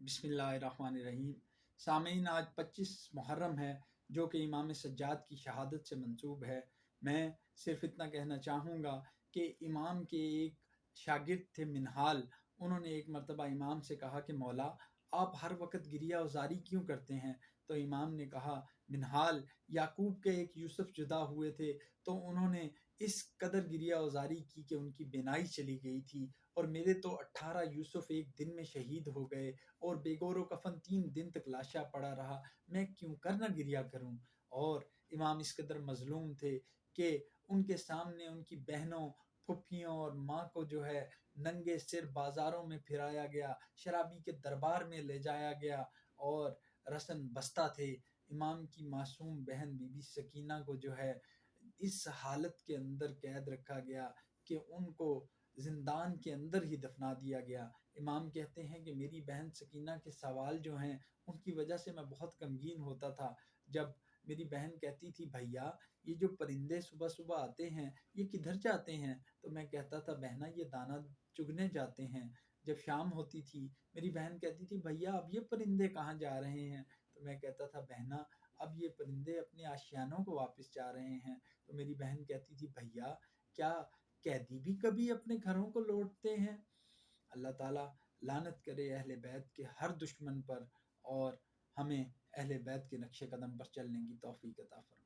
بسم اللہ الرحمن الرحیم۔ سامعین، آج 25 محرم ہے جو کہ امام سجاد کی شہادت سے منسوب ہے۔ میں صرف اتنا کہنا چاہوں گا کہ امام کے ایک شاگرد تھے منہال، انہوں نے ایک مرتبہ امام سے کہا کہ مولا، آپ ہر وقت گریہ وزاری کیوں کرتے ہیں؟ تو امام نے کہا، منہال، یعقوب کے ایک یوسف جدا ہوئے تھے تو انہوں نے اس قدر گریہ وزاری کی کہ ان کی بینائی چلی گئی تھی، اور میرے تو 18 یوسف ایک دن میں شہید ہو گئے، اور بے گور و کفن 3 دن تک لاشا پڑا رہا، میں کیوں کر نہ گریہ کروں؟ اور امام اس قدر مظلوم تھے کہ ان کے سامنے ان کی بہنوں، پھپھیوں اور ماں کو جو ہے ننگے سر بازاروں میں پھرایا گیا، شرابی کے دربار میں لے جایا گیا، اور رسن بستہ تھے۔ امام کی معصوم بہن بی بی سکینہ کو جو ہے اس حالت کے اندر قید رکھا گیا کہ ان کو زندان کے اندر ہی دفنا دیا گیا۔ امام کہتے ہیں کہ میری بہن سکینہ کے سوال جو ہیں ان کی وجہ سے میں بہت غمگین ہوتا تھا۔ جب میری بہن کہتی تھی، بھیا یہ جو پرندے صبح صبح آتے ہیں یہ کدھر جاتے ہیں؟ تو میں کہتا تھا، بہنا یہ دانہ چگنے جاتے ہیں۔ جب شام ہوتی تھی میری بہن کہتی تھی، بھیا اب یہ پرندے کہاں جا رہے ہیں؟ تو میں کہتا تھا، بہنا اب یہ پرندے اپنے آشیانوں کو واپس جا رہے ہیں۔ تو میری بہن کہتی تھی، بھیا کیا قیدی بھی کبھی اپنے گھروں کو لوٹتے ہیں؟ اللہ تعالیٰ لعنت کرے اہل بیت کے ہر دشمن پر، اور ہمیں اہل بیت کے نقش قدم پر چلنے کی توفیق عطا فرمائے۔